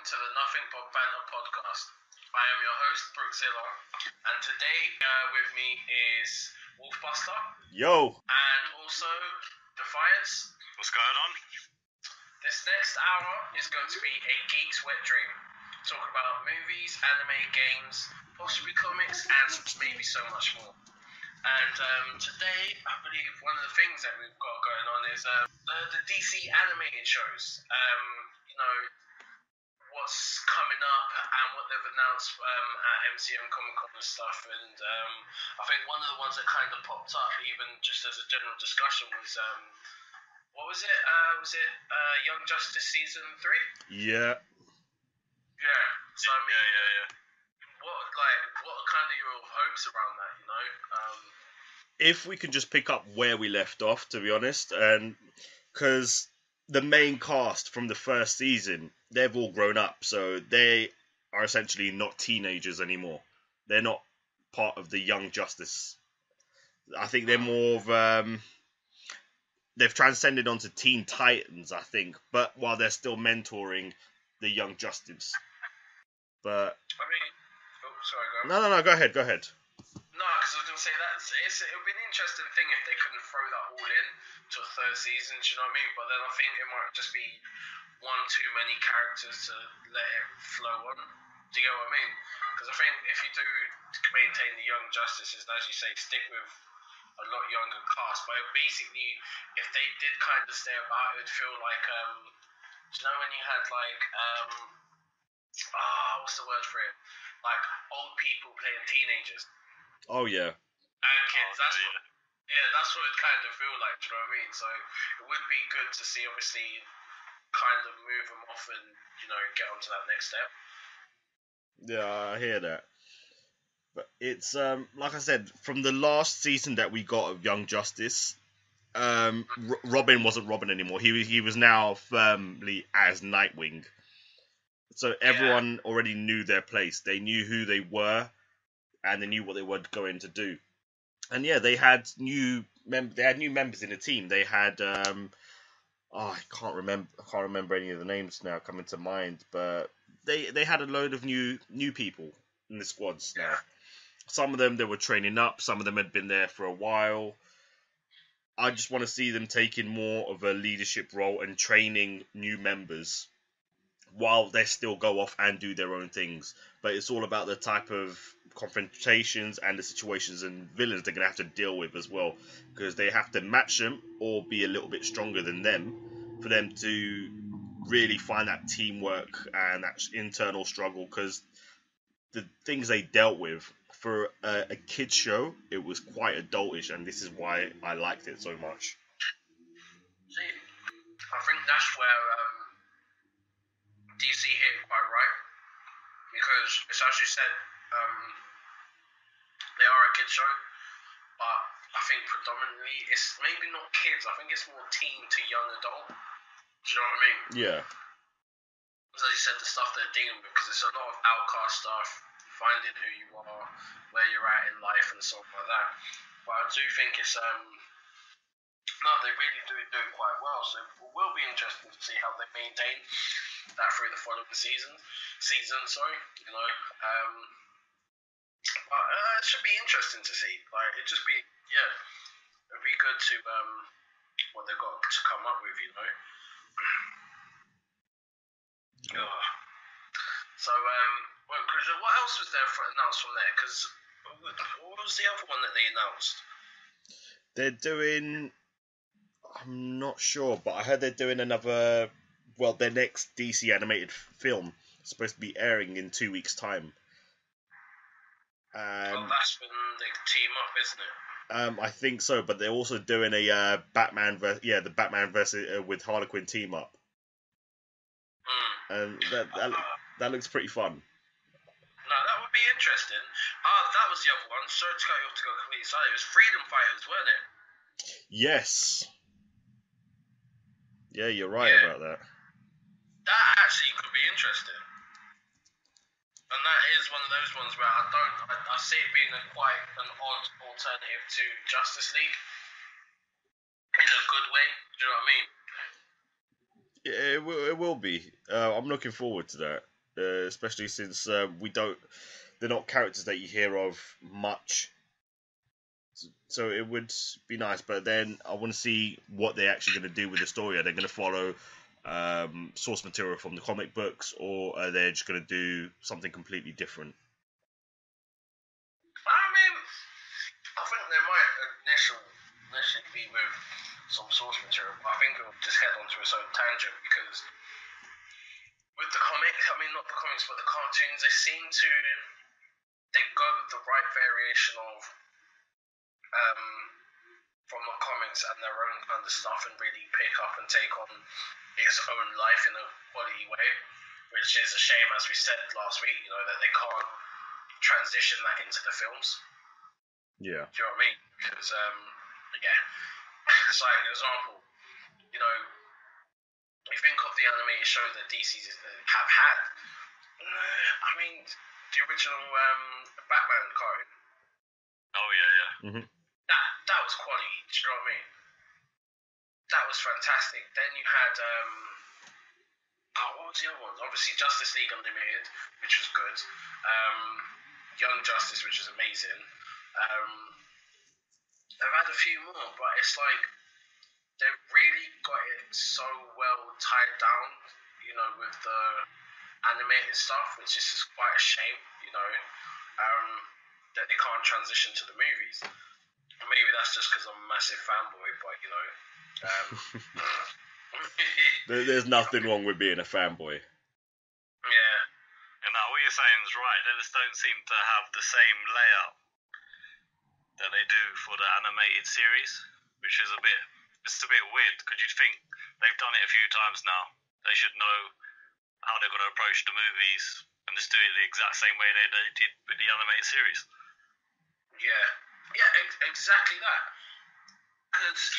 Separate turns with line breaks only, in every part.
to the Nothing But Banter podcast. I am your host, Brookzilla, and today with me is Wolfbuster.
Yo!
And also Defiance.
What's going on?
This next hour is going to be a geek's wet dream. Talk about movies, anime, games, possibly comics, and maybe so much more. And today, I believe one of the things that we've got going on is the DC animated shows. What's coming up and what they've announced at MCM Comic Con and stuff. And I think one of the ones that kind of popped up, even just as a general discussion, was what was it? Was it Young Justice season 3?
Yeah.
Yeah. So I mean,
yeah.
what are kind of your hopes around that? You know.
If we can just pick up where we left off, to be honest, and because the main cast from the first season, they've all grown up, so they are essentially not teenagers anymore. They're not part of the Young Justice. I think they're more of they've transcended onto Teen Titans, I think, but while they're still mentoring the Young Justice. But
I mean, sorry, go on.
no, go ahead.
No, because I was going to say it would be an interesting thing if they couldn't throw that all in to a third season, do you know what I mean? But then I think it might just be one too many characters to let it flow on. Do you get what I mean? Because I think if you do maintain the Young Justices, as you say, stick with a lot younger cast. But basically, if they did kind of stay about, it would feel like, do you know when you had like, what's the word for it? Like old people playing teenagers.
Oh, yeah.
And kids, that's what it kind of feel like, do you know what I mean? So it would be good to see, obviously, kind of move them off and, get on to that next step.
Yeah, I hear that. But it's, like I said, from the last season that we got of Young Justice, Robin wasn't Robin anymore. He was now firmly as Nightwing. So everyone already knew their place. They knew who they were, and they knew what they were going to do. And yeah, they had new members in the team. They had I can't remember any of the names now coming to mind, but they had a load of new people in the squads now. Some of them they were training up, some of them had been there for a while. I just want to see them taking more of a leadership role and training new members while they still go off and do their own things. But it's all about the type of confrontations and the situations and villains they're going to have to deal with as well, because they have to match them or be a little bit stronger than them for them to really find that teamwork and that internal struggle, because the things they dealt with for a kid's show, it was quite adultish, and this is why I liked it so much.
See, I think that's where DC hit it quite right, because it's as you said, they are a kids show, but I think predominantly it's maybe not kids. I think it's more teen to young adult. Do you know what I mean?
Yeah.
As you said, the stuff they're dealing with, because it's a lot of outcast stuff, finding who you are, where you're at in life, and stuff like that. But I do think it's they really do it quite well. So it will be interesting to see how they maintain that through the following season. But it should be interesting to see. Like, it'd be good to what they've got to come up with, So, Chris, what else was there announced from there? Because what was the other one that they announced?
They're doing, I'm not sure, but I heard they're doing their next DC animated film is supposed to be airing in 2 weeks' time.
That's when they team up, isn't it?
I think so, but they're also doing a Batman versus with Harley Quinn team up, and that looks pretty fun.
No, that would be interesting. That was the other one. Sorry to cut you off to go completely silent. It was Freedom Fighters, weren't it?
Yes. Yeah, you're right about that.
That actually could be interesting. And that is one of those ones where I see it being quite an odd alternative to Justice League. In a good way, do you know what I mean?
Yeah, it will be. I'm looking forward to that. especially since they're not characters that you hear of much. So it would be nice, but then I want to see what they're actually going to do with the story. Are they going to follow source material from the comic books, or are they just going to do something completely different?
I mean, I think they might initially be with some source material, but I think it'll just head onto its own tangent because with the comics, I mean, not the comics, but the cartoons, they go with the right variation of um, from the comics and their own kind of stuff and really pick up and take on its own life in a quality way, which is a shame, as we said last week, that they can't transition that into the films.
Yeah.
Do you know what I mean? Because, yeah, it's like an example, you think of the animated show that DC have had. I mean, the original Batman card.
Oh yeah.
Mm-hmm.
That was quality. Do you know what I mean? That was fantastic. Then you had what was the other ones? Obviously, Justice League Unlimited, which was good. Young Justice, which was amazing. They've had a few more, but it's like they've really got it so well tied down, with the animated stuff, which is just quite a shame, that they can't transition to the movies. Maybe that's just because I'm a massive fanboy, but
There's nothing wrong with being a fanboy.
Yeah.
And now what you're saying is right. They just don't seem to have the same layout that they do for the animated series, which is it's a bit weird, because you'd think they've done it a few times now. They should know how they're going to approach the movies and just do it the exact same way they did with the animated series.
Yeah, exactly that. Because it's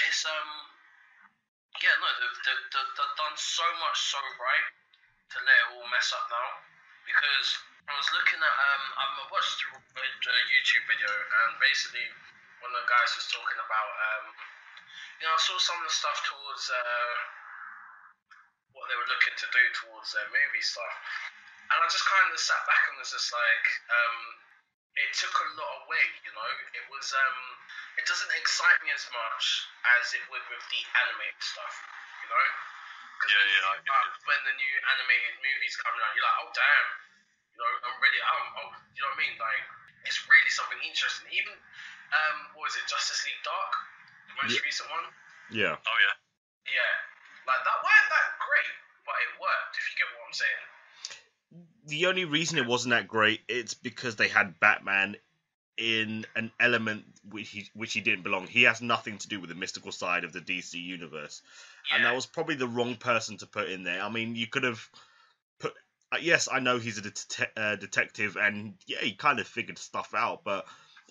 they've done so much so right to let it all mess up now. Because I was looking at I watched a YouTube video, and basically one of the guys was talking about I saw some of the stuff towards what they were looking to do towards their movie stuff, and I just kind of sat back and was just like, it took a lot away. It was it doesn't excite me as much as it would with the animated stuff. Because when the new animated movies coming out, you're like, oh damn, I'm really, you know what I mean? Like, it's really something interesting. Even what was it, Justice League Dark, the most recent one?
Yeah.
Oh yeah.
Yeah, like that weren't that great, but it worked. If you get what I'm saying.
The only reason it wasn't that great, it's because they had Batman in an element which he didn't belong. He has nothing to do with the mystical side of the DC universe, and that was probably the wrong person to put in there. I mean, you could have put. Yes, I know he's a detective, and yeah, he kind of figured stuff out, but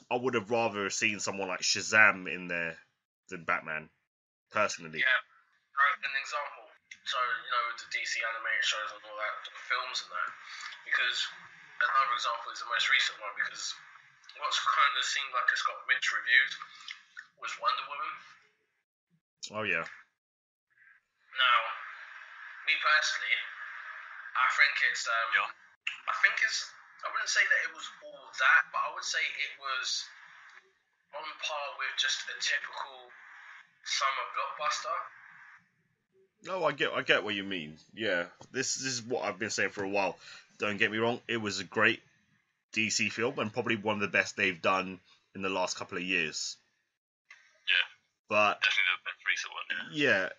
I would have rather seen someone like Shazam in there than Batman, personally.
Yeah, right. An example. So, with the DC animated shows and all that, the films and that. Because another example is the most recent one, because what's kind of seemed like it's got mixed reviews was Wonder Woman.
Oh, yeah.
Now, me personally, I think it's, I wouldn't say that it was all that, but I would say it was on par with just a typical summer blockbuster.
No, I get what you mean. Yeah, this is what I've been saying for a while. Don't get me wrong, it was a great DC film and probably one of the best they've done in the last couple of years.
Yeah.
But
definitely the best recent one.
Yeah,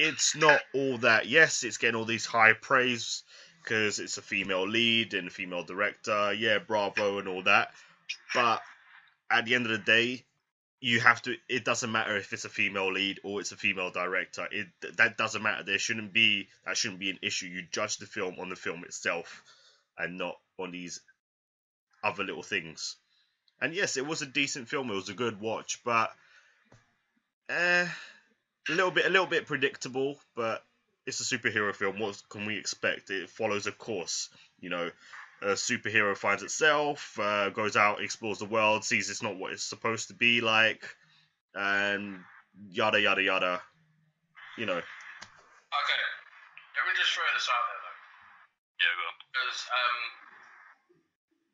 it's not all that. Yes, it's getting all these high praise because it's a female lead and a female director. Yeah, bravo and all that. But at the end of the day, it doesn't matter if it's a female lead or it's a female director. That doesn't matter. That shouldn't be an issue. You judge the film on the film itself and not on these other little things. And yes, it was a decent film. It was a good watch, but a little bit predictable. But it's a superhero film. What can we expect? It follows a course. A superhero finds itself, goes out, explores the world, sees it's not what it's supposed to be like, and yada yada yada.
Okay, let me just throw this out there though. because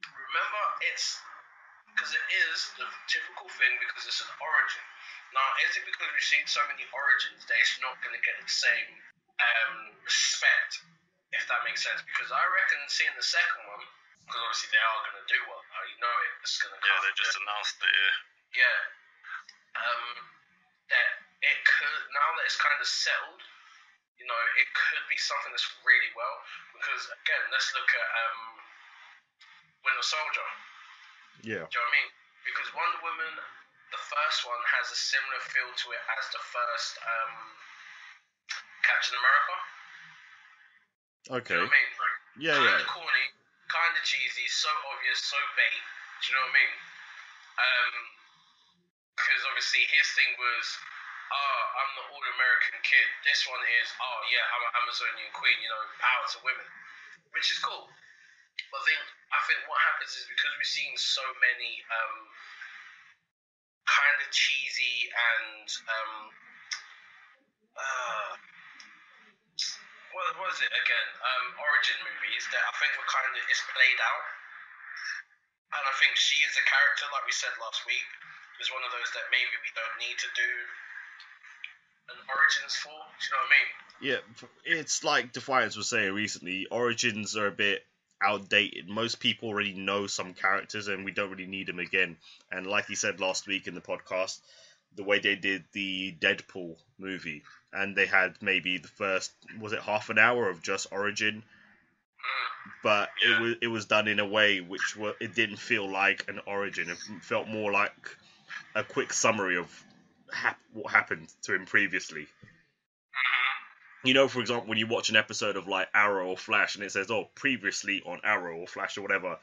remember it's because it is the typical thing because it's an origin. Now, is it because we've seen so many origins that it's not going to get the same respect, if that makes sense? Because I reckon seeing the second one, because obviously they are going to do well. You know it's going to come.
Yeah, they just announced it.
Yeah. That it could, now that it's kind of settled, you know, it could be something that's really well. Because again, let's look at Winter Soldier.
Yeah.
Do you know what I mean? Because Wonder Woman, the first one, has a similar feel to it as the first Captain America.
Okay.
Do you know what I mean? Like,
Yeah,
kind
yeah.
of corny, kind of cheesy, so obvious, so bait. Do you know what I mean? Because obviously his thing was, I'm the all-American kid. This one is, yeah, I'm an Amazonian queen. You know, power to women, which is cool. But I think what happens is because we're seeing so many kind of cheesy and what was it again? Origin movies that I think were kind of is played out, and I think she is a character, like we said last week, is one of those that maybe we don't need to do an origins for. Do you know what I mean?
Yeah, it's like Defiance was saying recently, origins are a bit outdated. Most people already know some characters and we don't really need them again. And like he said last week in the podcast, the way they did the Deadpool movie, and they had maybe the first, was it half an hour of just origin? But it was done in a way which it didn't feel like an origin. It felt more like a quick summary of what happened to him previously. You know, for example, when you watch an episode of like Arrow or Flash and it says, previously on Arrow or Flash or whatever,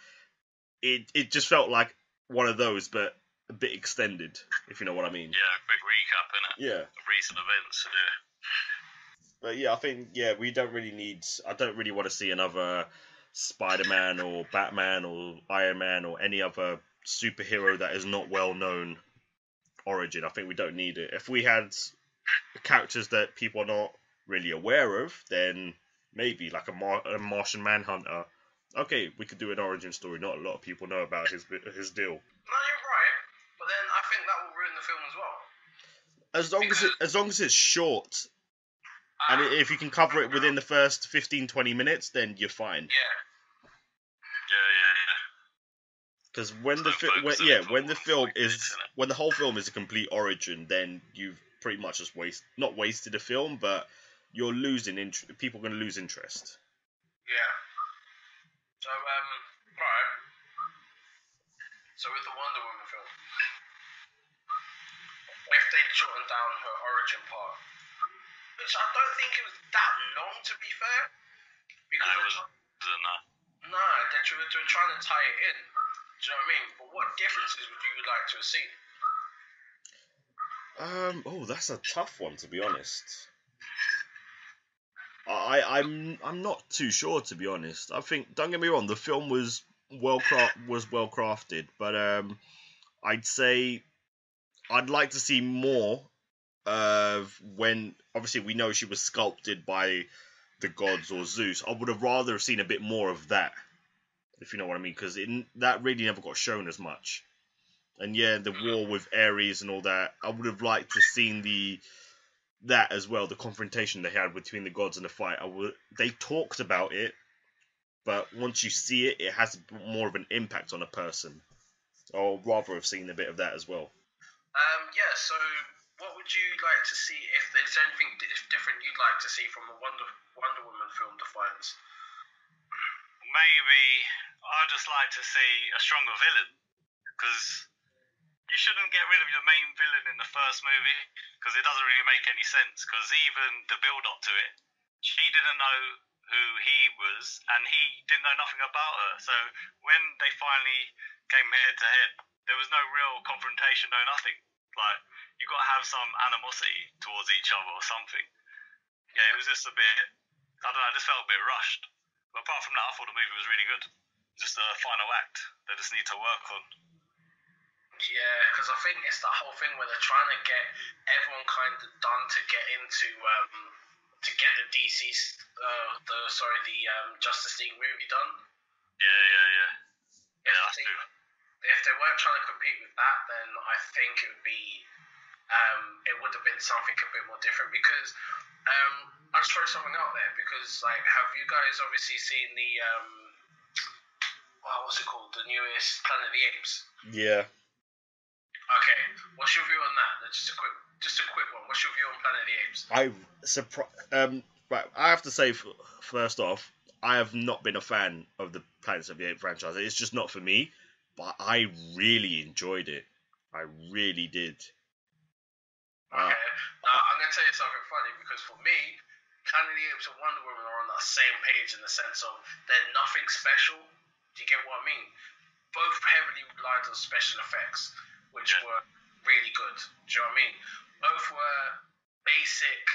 it just felt like one of those, but a bit extended, if you know what I mean.
Yeah, a quick recap, innit?
Yeah.
Of recent events,
But yeah, I think, we don't really need, I don't really want to see another Spider-Man or Batman or Iron Man or any other superhero that is not well known origin. I think we don't need it. If we had characters that people are not really aware of, then maybe like a Martian Manhunter. Okay, we could do an origin story. Not a lot of people know about his deal.
No, you're right, but then I think that will ruin the film as well.
As long as it's short, and if you can cover it within the first 15-20 minutes, then you're fine.
Yeah.
Because when the whole film is a complete origin, then you've pretty much just not wasted a film, but you're losing people are going to lose interest.
Yeah. So right. So with the Wonder Woman film, if they shortened down her origin part, which I don't think it was that long, to be fair, because they're trying to tie it in. Do you know what I mean? But what differences would you like to have seen?
That's a tough one, to be honest. I'm not too sure, to be honest. I think, don't get me wrong, the film was well crafted, but I'd say I'd like to see more of when, obviously we know she was sculpted by the gods or Zeus. I would have rather have seen a bit more of that, if you know what I mean, because that really never got shown as much. And yeah, the war with Ares and all that, I would have liked to seen that as well, the confrontation they had between the gods in the fight. They talked about it, but once you see it, it has more of an impact on a person. I'd rather have seen a bit of that as well.
Yeah, so what would you like to see, if there's anything different you'd like to see from a Wonder Woman film, Defiance?
Maybe I'd just like to see a stronger villain, because you shouldn't get rid of your main villain in the first movie, because it doesn't really make any sense, because even the build-up to it, she didn't know who he was, and he didn't know nothing about her. So when they finally came head-to-head, there was no real confrontation, no nothing. Like, you got to have some animosity towards each other or something. Yeah, it was just a bit, I don't know, I just felt a bit rushed. But apart from that, I thought the movie was really good. Just a final act they just need to work on.
Yeah, because I think it's that whole thing where they're trying to get everyone kind of done to get into to get the DC the Justice League movie done.
Yeah, that's true.
If they weren't trying to compete with that, then I think it would be it would have been something a bit more different because I'll just throw something out there because like have you guys obviously seen the what's it called, the newest Planet of the Apes?
Yeah.
Okay, what's your view on that? Just a quick one. What's your view on Planet of the Apes?
Right, I have to say first off, I have not been a fan of the Planets of the Apes franchise. It's just not for me, but I really enjoyed it. I really did.
Okay, now I'm gonna tell you something funny because for me, Planet of the Apes and Wonder Woman are on that same page in the sense of they're nothing special. Do you get what I mean? Both heavily relied on special effects, which were really good. Do you know what I mean? Both were basic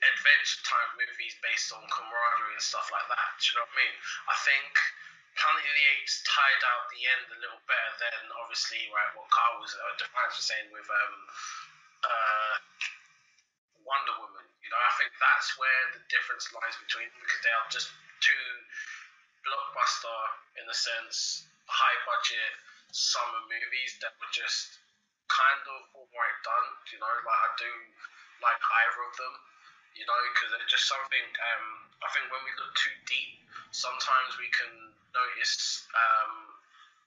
adventure type movies based on camaraderie and stuff like that. Do you know what I mean? I think Planet of the Apes tied out the end a little better than obviously what Carl was Defiance was saying with Wonder Woman. You know, I think that's where the difference lies between them because they are just two blockbuster in a sense, high budget summer movies that were just kind of alright done. You know, like I do like either of them. You know, because they're just something. I think when we look too deep, sometimes we can notice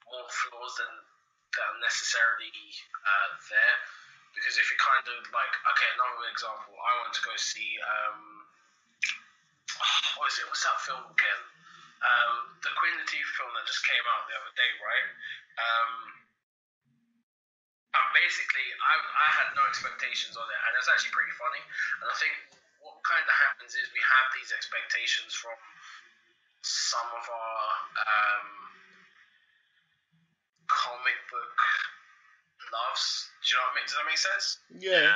more flaws than that are necessarily there. Because if you kind of like, okay, another example, I went to go see what is it? What's that film again? The Queen Latifah film that just came out the other day, right? And basically, I had no expectations on it, and it's actually pretty funny. And I think what kind of happens is we have these expectations from some of our comic book loves. Do you know what I mean? Does that make sense?
Yeah.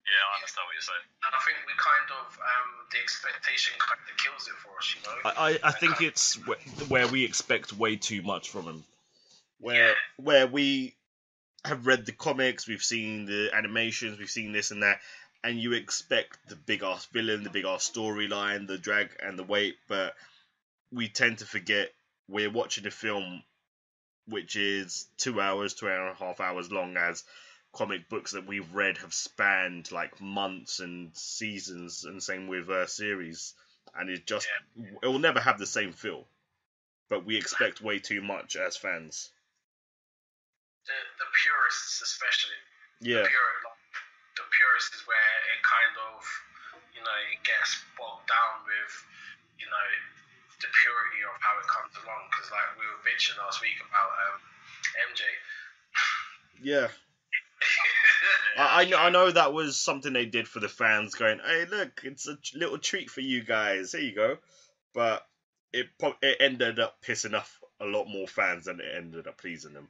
Yeah, I understand what you're saying.
And I think we kind of the expectation kind of kills it for us, you know.
I think it's where we expect way too much from him. Where we have read the comics, we've seen the animations, we've seen this and that, and you expect the big ass villain, the big ass storyline, the drag and the weight, but we tend to forget we're watching a film which is 2 hours, 2.5 hours long, as comic books that we've read have spanned like months and seasons, and same with series, and it will never have the same feel. But we expect way too much as fans.
The purists, especially.
Yeah.
The purists is where it kind of, you know, it gets bogged down with, you know, the purity of how it comes along. Because like we were bitching last week about MJ.
Yeah. I know that was something they did for the fans, going, hey, look, it's a little treat for you guys. Here you go. But it ended up pissing off a lot more fans than it ended up pleasing them.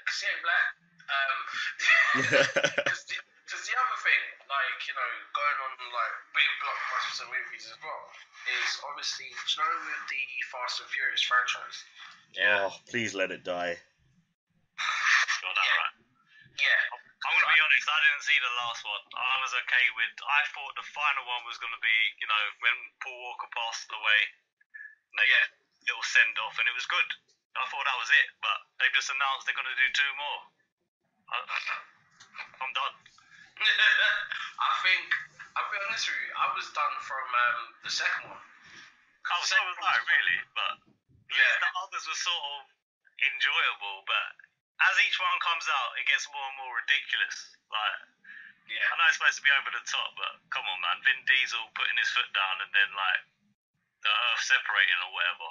Because he ain't black. Because the other thing, like, you know, going on like big blockbusters and movies as well, is obviously, do you know, with the Fast and Furious franchise?
Oh, please let it die.
Got that right.
Yeah.
I'm going to be honest, I didn't see the last one. I was okay with, I thought the final one was going to be, you know, when Paul Walker passed away, they little send off, and it was good. I thought that was it, but they've just announced they're going to do 2 more. I'm done.
I think, I'll be honest with you, I was done from the second one.
Oh, so was I, really, but the others were sort of enjoyable, but as each one comes out, it gets more and more ridiculous. Like, I know it's supposed to be over the top, but come on, man. Vin Diesel putting his foot down and then, like, the Earth separating or whatever.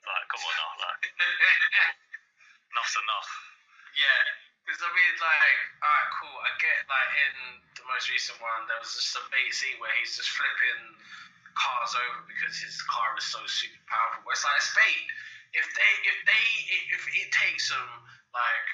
Like, come on now, like, enough's enough.
Yeah, because I mean, like, alright, cool. I get, like, in the most recent one, there was just a bait scene where he's just flipping cars over because his car is so super powerful. But it's like a spade. If it takes them, like,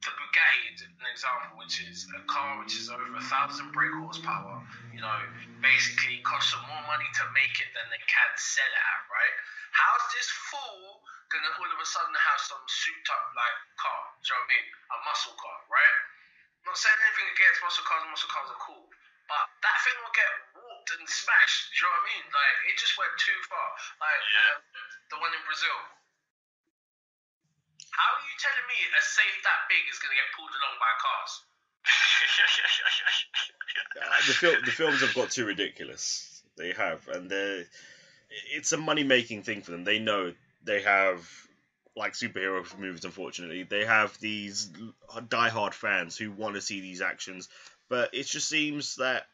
the Bugatti, an example, which is a car which is over 1,000 brake horsepower, you know, basically costs them more money to make it than they can sell it at, right? How's this fool gonna all of a sudden have some souped up like car? Do you know what I mean? A muscle car, right? I'm not saying anything against muscle cars are cool, but that thing will get warped whooped and smashed. Do you know what I mean? Like, it just went too far. Like, the one in Brazil. How are you telling me a safe that big is going to get pulled along by cars?
The films have got too ridiculous. They have, and it's a money-making thing for them. They know they have, like superhero movies, unfortunately, they have these die-hard fans who want to see these actions, but it just seems that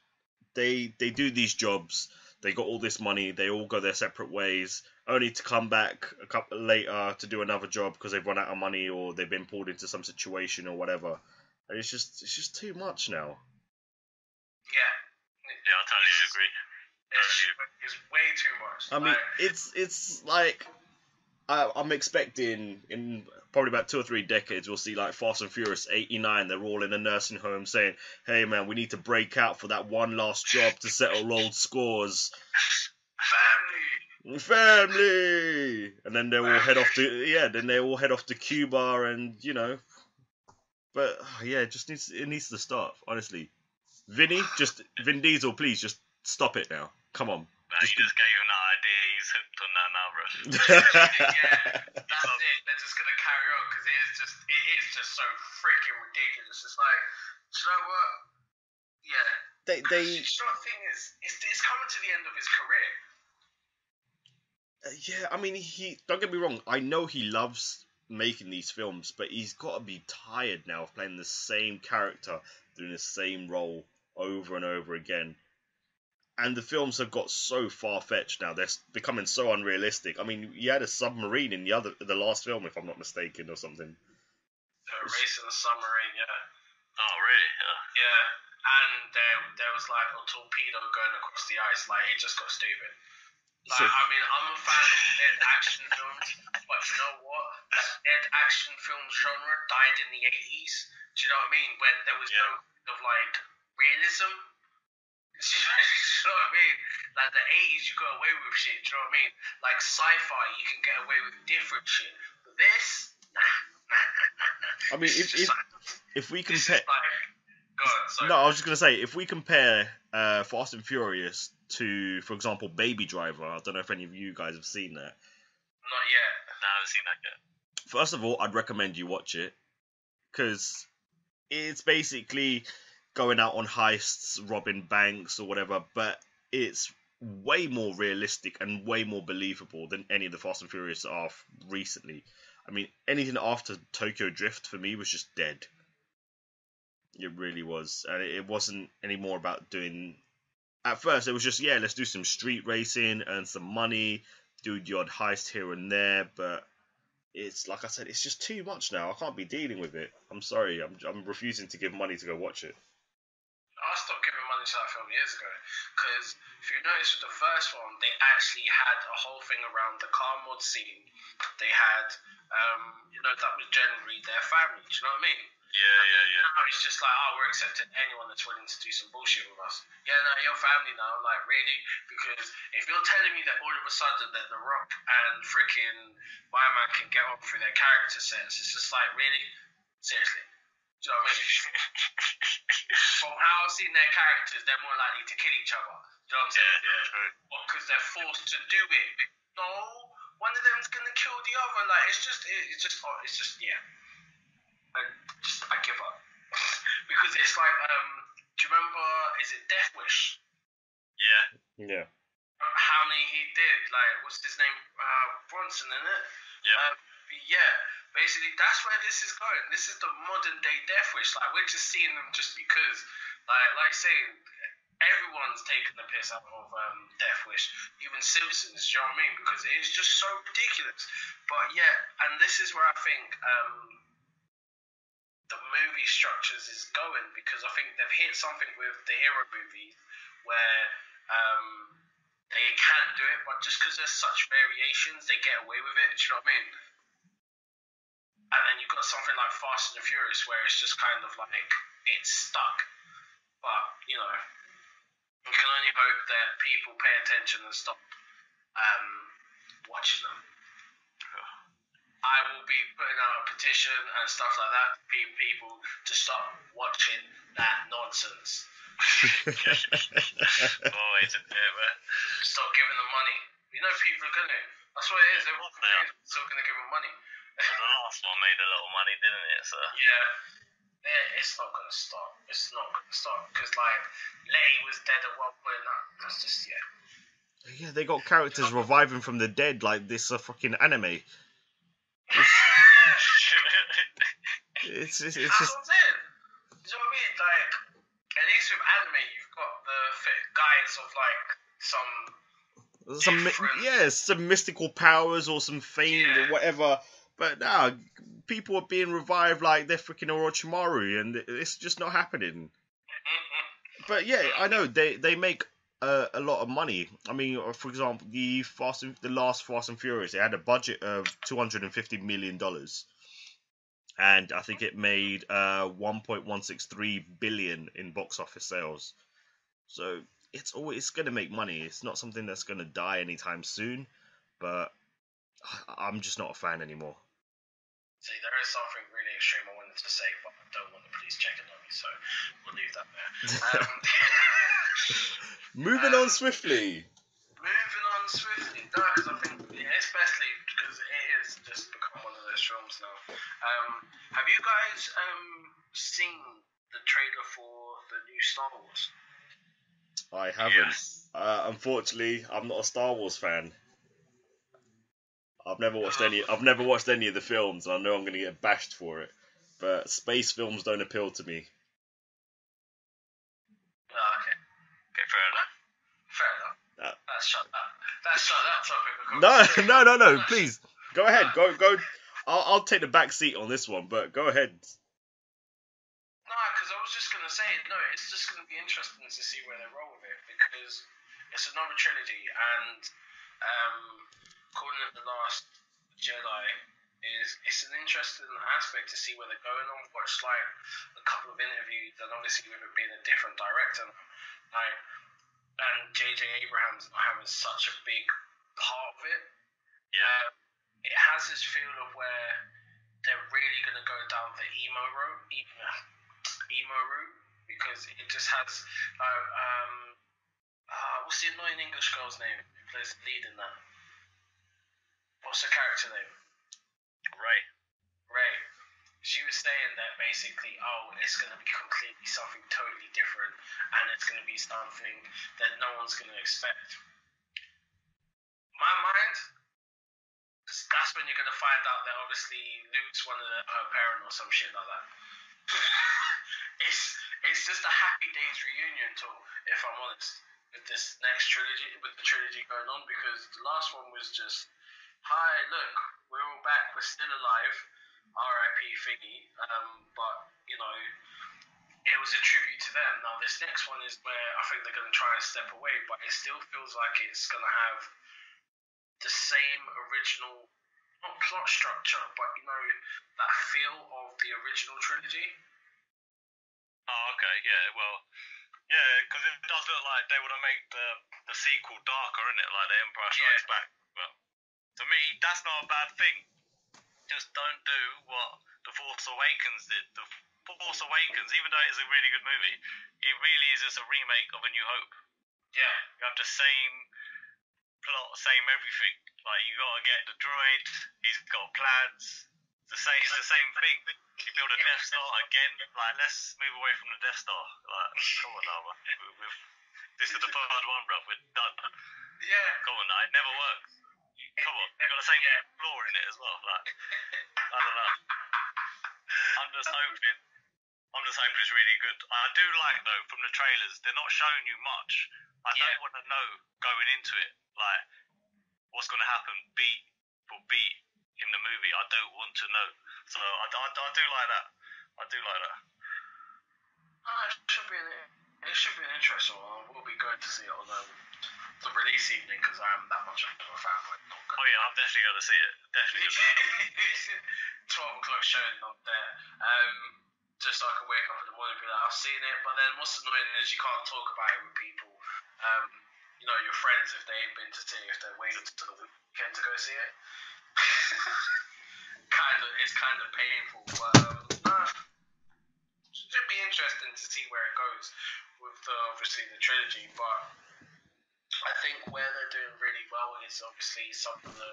they do these jobs, they got all this money, they all go their separate ways, only to come back a couple later to do another job because they've run out of money or they've been pulled into some situation or whatever. And it's just too much now.
Yeah.
Yeah, I totally agree.
It's way too much.
I mean, it's like I'm expecting in probably about 2 or 3 decades we'll see like Fast and Furious 89. They're all in a nursing home saying, "Hey man, we need to break out for that one last job to settle old scores." Family, and then they all head off to Cuba, and But it needs to stop. Honestly, Vin Diesel, please just stop it now. Come on.
You just gave him that idea. He's hooked on that now, bro.
That's it. They're just gonna carry on because it is just so freaking ridiculous. It's like, do you know what? Yeah.
They
You know what the thing is? It's coming to the end of his career.
Yeah, I mean, don't get me wrong. I know he loves making these films, but he's got to be tired now of playing the same character, doing the same role over and over again. And the films have got so far-fetched now; they're becoming so unrealistic. I mean, you had a submarine in the last film, if I'm not mistaken, or something.
A race in a submarine, yeah.
Oh, really?
Yeah, and there was like a torpedo going across the ice. Like, it just got stupid. Like, I mean, I'm a fan of dead action films, but you know what? That dead action film genre died in the 80s. Do you know what I mean? When there was no kind of like realism. Do you know what I mean? Like, the 80s, you got away with shit. Do you know what I mean? Like, sci-fi, you can get away with different shit. But this, nah.
I mean, if we compare,
go on, sorry.
No, I was just gonna say, if we compare Fast and Furious to, for example, Baby Driver, I don't know if any of you guys have seen that.
Not yet.
No, I haven't seen that yet.
First of all, I'd recommend you watch it, because it's basically going out on heists, robbing banks or whatever, but it's way more realistic and way more believable than any of the Fast and Furious are recently. I mean, anything after Tokyo Drift for me was just dead. It really was, and it wasn't any more about doing. At first, it was just let's do some street racing, earn some money, do the odd heist here and there, but it's like I said, it's just too much now. I can't be dealing with it. I'm sorry, I'm refusing to give money to go watch it.
I stopped giving money to that film years ago, because if you notice with the first one, they actually had a whole thing around the car mod scene. They had, that was generally their family. Do you know what I mean?
Yeah.
Now it's just like, we're accepting anyone that's willing to do some bullshit with us. Yeah, no, you're family now. Like, really? Because if you're telling me that all of a sudden that The Rock and freaking Iron Man can get on through their character sets, it's just like, really? Seriously? Do you know what I mean? From how I've seen their characters, they're more likely to kill each other. Do you know what I'm saying?
Yeah, true.
Because they're forced to do it. No, one of them's gonna kill the other. Like, it's just yeah. I give up. Because it's like, do you remember, is it Death Wish?
Yeah.
How many he did? Like, what's his name? Bronson, isn't it?
Yeah.
Basically, that's where this is going. This is the modern day Death Wish. Like, we're just seeing them just because. Like saying, everyone's taking the piss out of Death Wish. Even Simpsons, do you know what I mean? Because it's just so ridiculous. But yeah, and this is where I think the movie structures is going, because I think they've hit something with the hero movies where they can do it, but just because there's such variations, they get away with it. Do you know what I mean? And then you've got something like Fast and the Furious where it's just kind of like, it's stuck. But, you can only hope that people pay attention and stop watching them. I will be putting out a petition and stuff like that for people to stop watching that nonsense.
Always a bit, man.
Stop giving them money. You know people are gonna. That's what it is.
Of course they are.
Everyone's still gonna give them money.
But the last one made a lot of money, didn't it? So
Yeah. It's not gonna stop. It's not gonna stop because like Letty was dead at one point. That's just
Yeah, they got characters reviving from the dead like this fucking anime. It's
That's
just
what I'm saying. Do you know what I mean? Like at least with anime, you've got the guys of like
some mystical powers or some fame or whatever. But nah, people are being revived like they're freaking Orochimaru, and it's just not happening. But yeah, I know they make a lot of money. I mean, for example, the last Fast and Furious, they had a budget of $250 million, and I think it made 1.163 billion in box office sales. So it's always going to make money. It's not something that's going to die anytime soon. But I'm just not a fan anymore.
See, there is something really extreme I wanted to say, but I don't want the police checking on me, so we'll leave that there.
Moving on swiftly.
No, because I think especially because it is just become one of those films now. Have you guys seen the trailer for the new Star Wars?
I haven't.
yes.
Unfortunately, I'm not a Star Wars fan. I've never watched any of the films, and I know I'm going to get bashed for it. But space films don't appeal to me.
Okay,
Fair enough.
fair enough. Let's shut that topic.
No. Please go ahead. Go. I'll take the back seat on this one, but go ahead.
No, because I was just gonna say it's just gonna be interesting to see where they roll with it because it's another trilogy, and calling it the Last Jedi it's an interesting aspect to see where they're going. I've watched like a couple of interviews, and obviously with it being a different director, like and J.J. Abrams not having such a big part of it.
Yeah.
It has this feel of where they're really gonna go down the emo route because it just has what's the annoying English girl's name who plays the lead in that? What's her character name?
Ray.
She was saying that basically, it's going to be completely something totally different, and it's going to be something that no one's going to expect. My mind, that's when you're going to find out that obviously Luke's one of her parent or some shit like that. It's just a Happy Days reunion tour, if I'm honest, with this next trilogy, with the trilogy going on, because the last one was just, hi, look, we're all back, we're still alive, R.I.P. thingy, but, you know, it was a tribute to them. Now, this next one is where I think they're going to try and step away, but it still feels like it's going to have the same original, not plot structure, but, you know, that feel of the original trilogy.
Oh, okay. Yeah. Well. Yeah, because it does look like they want to make the sequel darker, isn't it? Like The Empire Strikes Back. But to me, that's not a bad thing. Just don't do what The Force Awakens did. The Force Awakens, even though it's a really good movie, it really is just a remake of A New Hope.
Yeah.
You have the same plot, same everything. Like, you got to get the droid, he's got plans. It's the same thing. You build a Death Star again. Like, let's move away from the Death Star. Like, come on now, man. This is the third one, bro. We're done.
Yeah.
Come on now, it never works. Come on, you got the same flaw in it as well. Like, I don't know. I'm just hoping it's really good. I do like though from the trailers, they're not showing you much. I don't want to know going into it, like what's going to happen beat for beat in the movie. I don't want to know. So I do like that.
It should be an interesting one. We'll be going to see it on the release evening because I am that much of a fan.
Oh yeah, I'm definitely going to see it. Definitely.
12 o'clock showing up there. Just so I can wake up in the morning and be like, I've seen it. But then what's annoying is you can't talk about it with people. You know, your friends, if they ain't been to see it, if they're waiting till the weekend to go see it. It's kind of painful. But should be interesting to see where it goes. with obviously the trilogy, but I think where they're doing really well is obviously some of the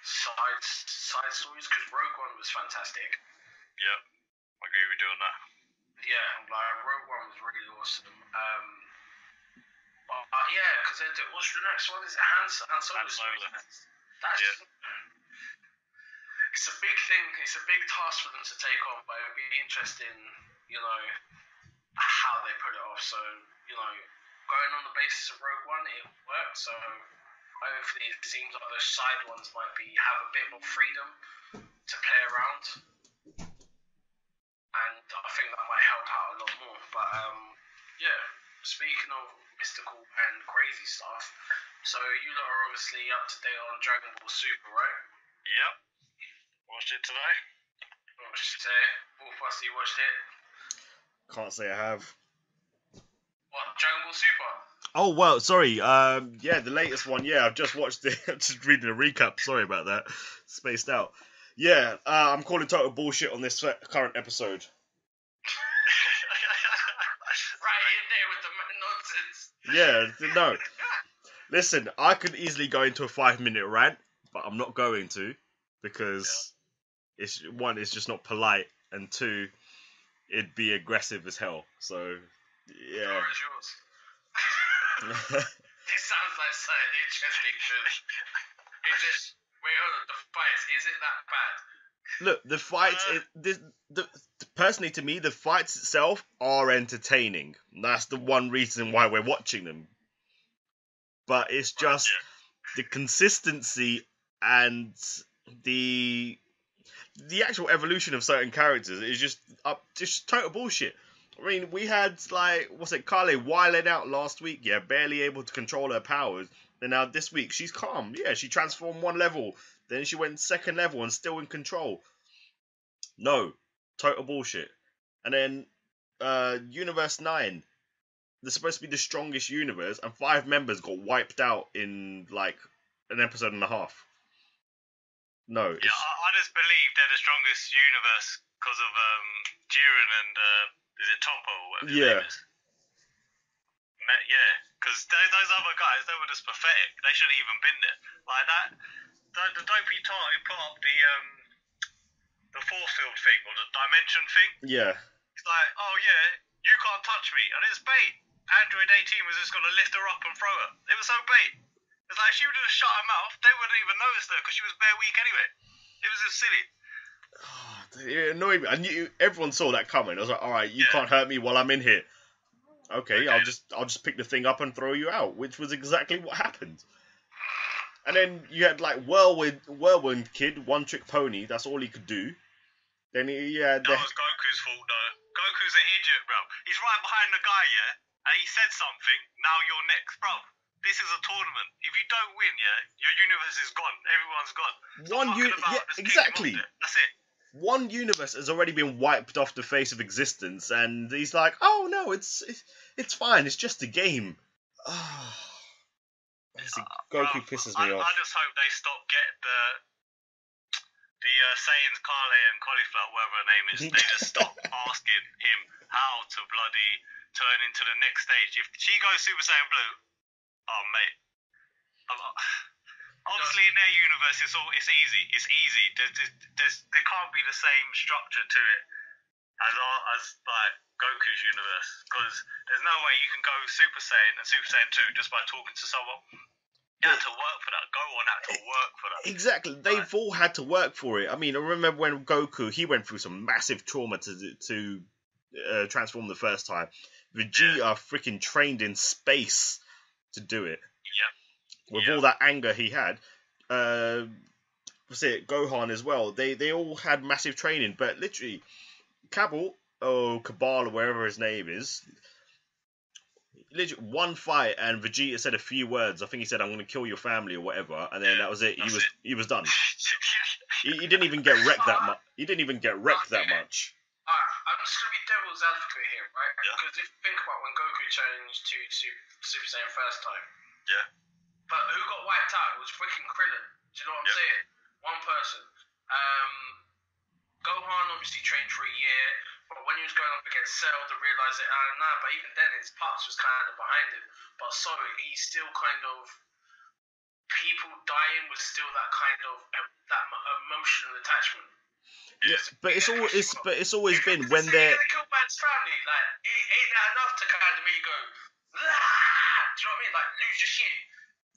side stories, because Rogue One was fantastic.
Yep, I agree with you on that.
Yeah, like Rogue One was really awesome. Yeah, because what's the next one? Is it Han Solo? That's it's a big thing. It's a big task for them to take on, but it'll be interesting, how they put it off. So, going on the basis of Rogue One, it worked. So hopefully, it seems like those side ones might have a bit more freedom to play around, and I think that might help out a lot more. But yeah, speaking of mystical and crazy stuff, so you lot are obviously up to date on Dragon Ball Super, right?
Yep. Watched it today.
Both of us, you watched it?
Can't say I have.
What, Dragon Ball Super?
Oh, well, sorry. Yeah, the latest one. Yeah, I've just watched it. I'm just reading a recap. Sorry about that. Spaced out. Yeah, I'm calling total bullshit on this current episode.
Right in there with the nonsense.
Yeah, no. Listen, I could easily go into a 5-minute rant, but I'm not going to, because it's just not polite, and two, it'd be aggressive as hell. So, yeah.
The floor is yours. It sounds like something interesting. Wait, hold on. The fights, is it that bad?
Look, the fights. Personally, to me, the fights itself are entertaining. That's the one reason why we're watching them. But it's just the consistency and the actual evolution of certain characters is just total bullshit. I mean, we had Kale wilding out last week, barely able to control her powers. And now this week she's calm. Yeah, she transformed 1 level, then she went 2nd level and still in control. No, total bullshit. And then Universe 9, they're supposed to be the strongest universe, and 5 members got wiped out in an episode and a half. No.
Yeah, I just believe they're the strongest universe because of Jiren and is it Toppo or whatever his name is? Yeah, because those other guys, they were just pathetic. They shouldn't have even been there. Like that, the dopey tart who put up the force field thing or the dimension thing.
Yeah.
It's like, oh yeah, you can't touch me, and it's bait. Android 18 was just gonna lift her up and throw her. It was so bait. It's like if she would have shut her mouth, they wouldn't even notice her because she was bare weak anyway. It was just silly.
It annoyed me. I knew everyone saw that coming. I was like, all right, you can't hurt me while I'm in here. Okay, I'll just pick the thing up and throw you out, which was exactly what happened. And then you had Whirlwind Kid, one trick pony. That's all he could do. Then he had
that was Goku's fault though. Goku's an idiot, bro. He's right behind the guy, and he said something. Now you're next, bro. This is a tournament. If you don't win, your universe is gone. Everyone's gone.
Exactly.
That's it.
One universe has already been wiped off the face of existence, and he's like, "Oh no, it's fine. It's just a game." Goku pisses me off.
I just hope they stop getting the Saiyans Kale and Cauliflower, whatever her name is. They just stop asking him how to bloody turn into the next stage. If she goes Super Saiyan Blue, oh mate. Honestly, in their universe, it's easy. It's easy. There can't be the same structure to it as like Goku's universe, because there's no way you can go Super Saiyan and Super Saiyan 2 just by talking to someone. You had to work for that. Gohan had to work for that.
Exactly. They've all had to work for it. I mean, I remember when Goku, he went through some massive trauma to transform the first time. Vegeta freaking trained in space to do it.
Yep.
With all that anger he had, Gohan as well. They all had massive training, but literally, Cabal or wherever his name is, literally one fight and Vegeta said a few words. I think he said, "I'm going to kill your family" or whatever, and then that was it. He was done. he didn't even get wrecked that much. He didn't even get wrecked that much.
I'm just going to be devil's advocate here, right? Because if you think about when Goku changed to Super Saiyan first time.
Yeah.
But who got wiped out? It was freaking Krillin. Do you know what I'm saying? One person. Gohan obviously trained for a year. But when he was going up against Cell, to realise that, but even then his parts was kind of behind him. But so he's still kind of, people dying was still that kind of emotional attachment.
Yeah, but it's always been when
they're
they're.
gonna kill man's family. Like, ain't that enough to kind of make you go, ah! Do you know what I mean? Like, lose your shit.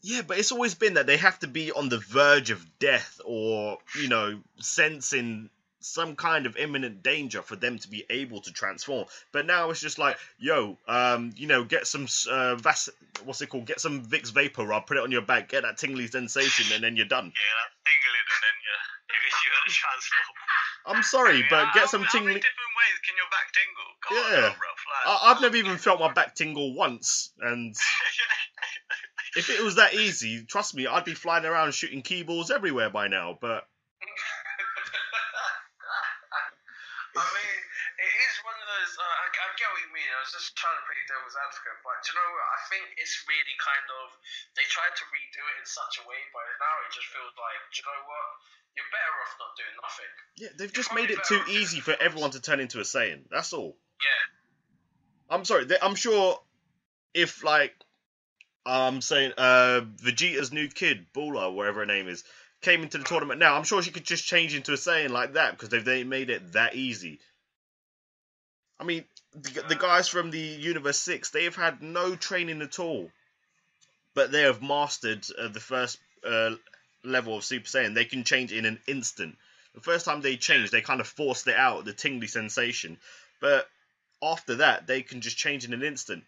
Yeah, but it's always been that they have to be on the verge of death or, sensing some kind of imminent danger for them to be able to transform. But now it's just like, get some what's it called? Get some Vicks Vapor Rub, put it on your back, get that tingly sensation, and then you're done.
Yeah, that tingling, and then you're gonna transform.
I'm sorry, but get some
How
tingly.
many different ways can your back tingle? Come
Yeah.
on, bro. Like,
I've never even felt my back tingle once, and if it was that easy, trust me, I'd be flying around shooting key balls everywhere by now. But
I mean, it is one of those. I get what you mean. I was just trying to play devil's advocate, but do you know what? I think it's really kind of, they tried to redo it in such a way, but now it just feels like, do you know what? You're better off not doing nothing.
yeah, they've just made it too easy for everyone to turn into a Saiyan. That's all.
Yeah.
I'm sorry. I'm sure if I'm saying Vegeta's new kid, Bula, whatever her name is, came into the tournament now, I'm sure she could just change into a Saiyan like that because they made it that easy. I mean, the guys from the Universe 6, they have had no training at all, but they have mastered the first level of Super Saiyan. They can change in an instant. The first time they changed, they kind of forced it out, the tingly sensation, but after that, they can just change in an instant.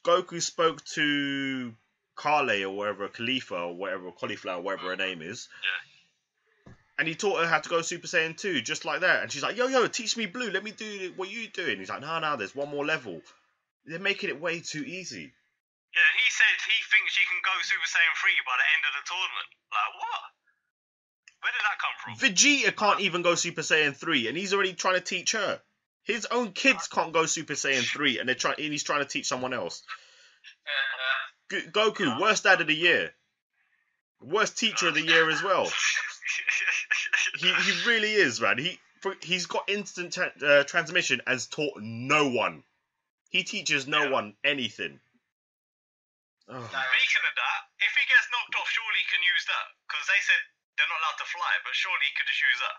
Goku spoke to Kale or whatever, Khalifa or whatever, Cauliflower, whatever her name is.
Yeah.
And he taught her how to go Super Saiyan 2, just like that. And she's like, yo, teach me Blue, let me do what you doing. He's like, no, there's one more level. They're making it way too easy.
Yeah, and he said he thinks she can go Super Saiyan 3 by the end of the tournament. Like, what? Where did that come from?
Vegeta can't even go Super Saiyan 3, and he's already trying to teach her. His own kids can't go Super Saiyan 3, and he's trying to teach someone else. Goku, worst dad of the year. Worst teacher of the year as well. He really is, man. He's got instant transmission and has taught no one. He teaches no one anything. Oh.
Speaking of that, if he gets knocked off, surely he can use that. Because they said they're not allowed to fly, but surely he could just use that.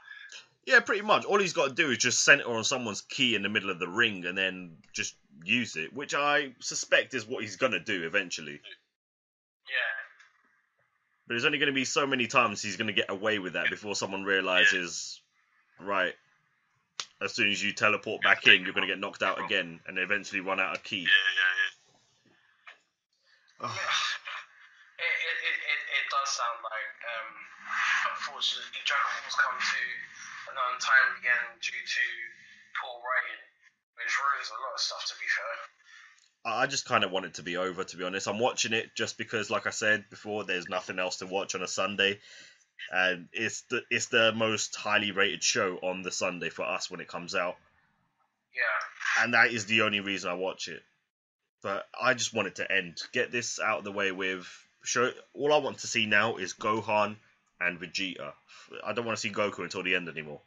Yeah, pretty much. All he's got to do is just center on someone's key in the middle of the ring and then just use it, which I suspect is what he's going to do eventually.
Yeah.
But there's only going to be so many times he's going to get away with that before someone realizes, right, as soon as you teleport back in, you're going to get knocked out again and eventually run out of key.
Yeah.
Oh.
It does sound like, unfortunately, Dragon Ball's come to an untimely end due to poor writing, which ruins a lot of stuff, to be fair.
I just kind of want it to be over, to be honest. I'm watching it just because, like I said before, there's nothing else to watch on a Sunday, and it's the most highly rated show on the Sunday for us when it comes out.
Yeah.
And that is the only reason I watch it. But I just want it to end. Get this out of the way with show. All I want to see now is Gohan and Vegeta. I don't want to see Goku until the end anymore.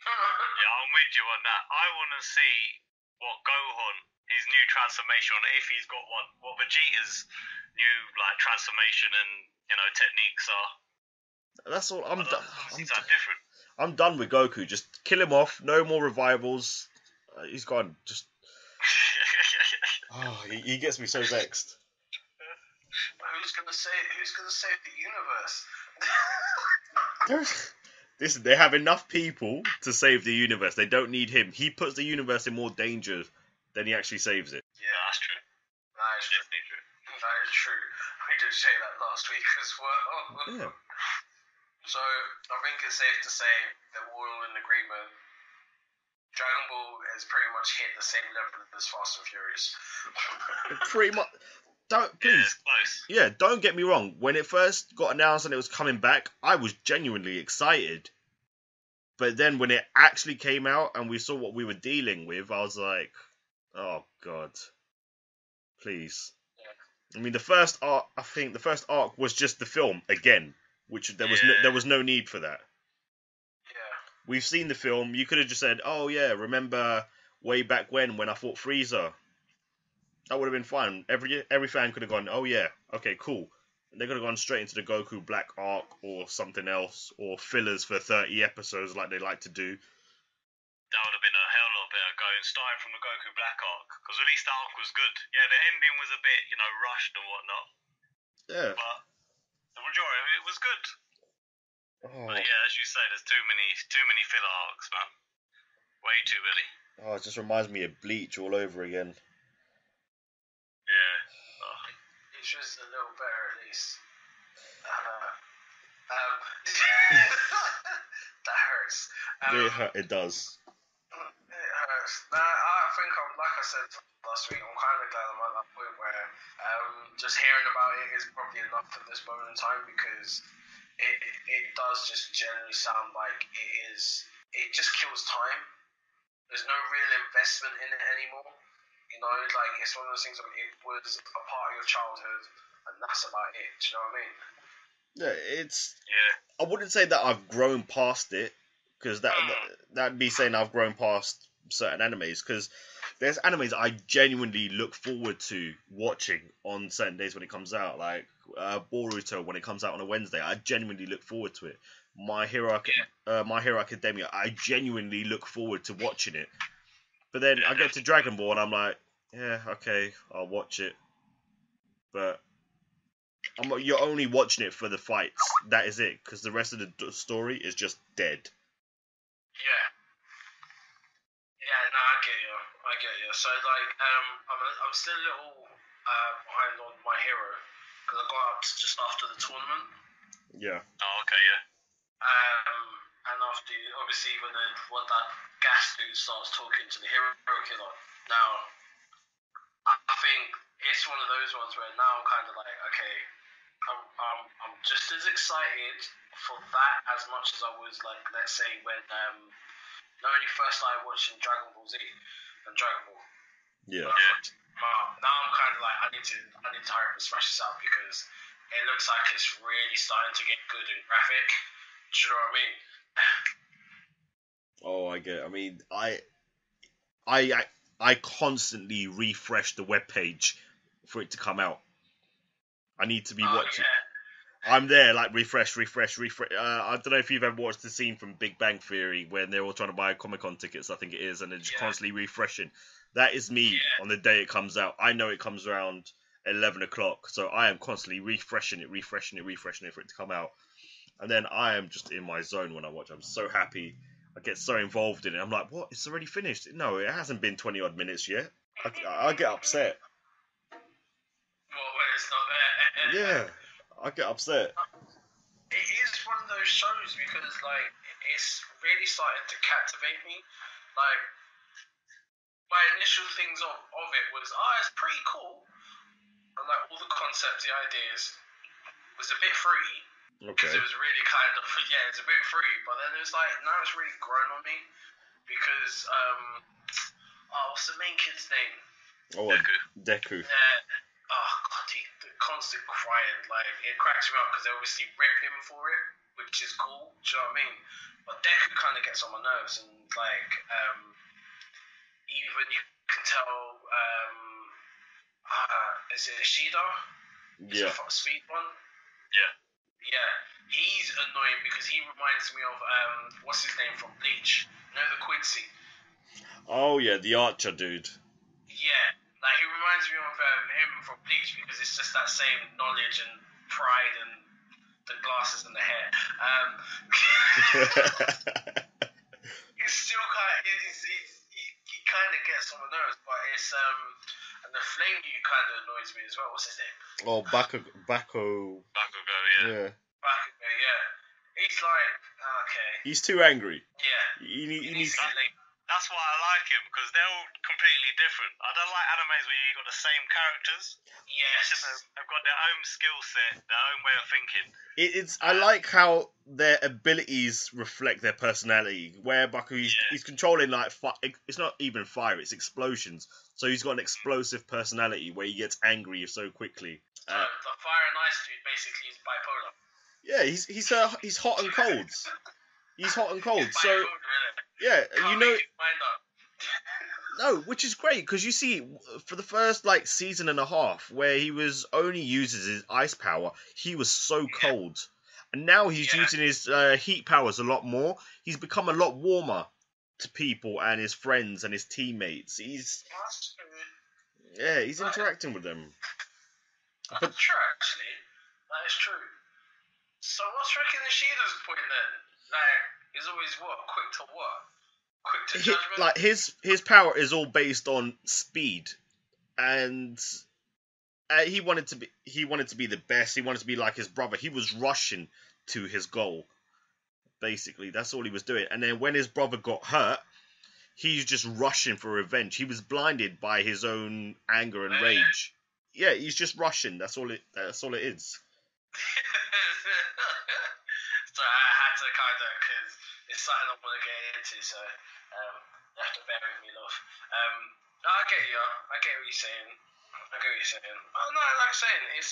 Yeah, I'm with you on that. I want to see what Gohan, his new transformation, if he's got one, what Vegeta's new transformation and techniques are.
That's all.
Different.
I'm done with Goku. Just kill him off. No more revivals. He's gone. Just. Oh, he gets me so vexed.
Who's gonna save the universe?
Listen, they have enough people to save the universe. They don't need him. He puts the universe in more danger than he actually saves it.
Yeah, that's true.
That is
Definitely true.
That is true. We did say that last week as well.
Yeah.
So I think it's safe to say that we're all in agreement. Dragon Ball has pretty much hit the same level as Fast and Furious.
Pretty much. Don't get me wrong. When it first got announced and it was coming back, I was genuinely excited. But then when it actually came out and we saw what we were dealing with, I was like, oh god, please. Yeah. I mean, the first arc was just the film again, which there was no need for that.
Yeah.
we've seen the film. You could have just said, "Oh yeah, remember way back when I fought Frieza." That would have been fine. Every fan could have gone, "Oh yeah, okay, cool." And they could have gone straight into the Goku Black arc or something else, or fillers for 30 episodes like they like to do.
That would have been a hell of a lot better going, starting from the Goku Black arc, because at least the arc was good. Yeah, the ending was a bit, rushed and whatnot,
Yeah.
but the majority of it was good.
Oh,
But yeah, as you say, there's too many filler arcs, man. Way too many.
oh, it just reminds me of Bleach all over again.
Yeah. Oh.
It's just a little better at least. That hurts.
It does.
It hurts. Nah, I think like I said last week, I'm kind of glad I'm at that point where just hearing about it is probably enough at this moment in time, because it does just generally sound like it just kills time. There's no real investment in it anymore. Like it's one of those things where it was a part of your childhood and that's about it. Do you know what I mean?
Yeah,
Yeah.
I wouldn't say that I've grown past it, because that'd be saying I've grown past certain animes, because there's animes I genuinely look forward to watching on certain days when it comes out, like Boruto when it comes out on a Wednesday. I genuinely look forward to it. My Hero Academia, I genuinely look forward to watching it. But then I get to Dragon Ball and I'm like, yeah, okay, I'll watch it. But you're only watching it for the fights. That is it, because the rest of the story is just dead.
Yeah. Yeah, no, I get you. So like, I'm still a little behind on My Hero, because I got up to just after the tournament.
Yeah.
Oh, okay, yeah.
And after, obviously, when that gas dude starts talking to the hero killer. Now, I think it's one of those ones where now I'm kind of like, okay, I'm just as excited for that as much as I was, like, let's say when when you first started watching Dragon Ball Z and Dragon Ball.
Yeah.
Now I'm kind of like, I need to hurry up and smash this out, because it looks like it's really starting to get good and graphic. Do you know what I mean?
Oh, I get it. I mean, I constantly refresh the webpage for it to come out. I need to be watching.
Yeah.
I'm there, like, refresh. I don't know if you've ever watched the scene from Big Bang Theory when they're all trying to buy Comic-Con tickets, I think it is, and they're just constantly refreshing. That is me on the day it comes out. I know it comes around 11 o'clock, so I am constantly refreshing it for it to come out. And then I am just in my zone when I watch. I'm so happy. I get so involved in it. I'm like, what? It's already finished? No, it hasn't been 20 odd minutes yet. I get upset.
Well, when it's not there.
Yeah, I get upset.
It is one of those shows because, like, it's really starting to captivate me. Like, my initial things of it was, it's pretty cool. And, like, all the concepts, the ideas, was a bit fruity. Because it was really kind of, it's a bit free, but then it was like, now it's really grown on me, because, what's the main kid's name?
Oh, Deku.
Yeah. Oh, God, the constant crying, like, it cracks me up, because they obviously rip him for it, which is cool, do you know what I mean? But Deku kind of gets on my nerves, and, like, even you can tell, is it Ishida?
Yeah.
Is it Speed one?
Yeah.
Yeah, he's annoying because he reminds me of what's his name from Bleach? You know, the Quincy.
Oh yeah, the Archer dude.
Yeah, like he reminds me of him from Bleach because it's just that same knowledge and pride and the glasses and the hair. It's still kind of he kind of gets on my nerves, but it's and the flame dude kind of annoys me as well. What's his name?
Oh, Bakugo.
Bakugo, yeah.
Bakugo, yeah. He's like, okay.
He's too angry.
Yeah.
He needs.
That's why I like him, because they're all completely different. I don't like animes where you've got the same characters.
Yes.
They've got their own skill set, their own way of thinking.
I like how their abilities reflect their personality. Where Baku, he's controlling, like, it's not even fire, it's explosions. So he's got an explosive personality where he gets angry so quickly.
The fire and ice dude basically is bipolar.
Yeah, he's hot and cold. He's hot and cold.
He's
So
bipolar, innit?
yeah,
Can't
you know.
make his mind up.
No, which is great because you see, for the first like season and a half, where he was only uses his ice power, he was so cold, and now he's
Yeah.
using his heat powers a lot more. He's become a lot warmer to people and his friends and his teammates. He's interacting with them. But
That's true, actually. That is true. So what's Rick Nishida's point then? Like, he's always what? Quick to what? Quick to judgment?
like his power is all based on speed, and he wanted to be the best. He wanted to be like his brother. He was rushing to his goal. Basically, that's all he was doing. And then when his brother got hurt, he's just rushing for revenge. He was blinded by his own anger and rage. Yeah, he's just rushing. That's all it is.
So I had to kind of, because it's something I want to get into, so you have to bear with me, love. I get you. I get what you're saying. Oh no, like I'm saying, it's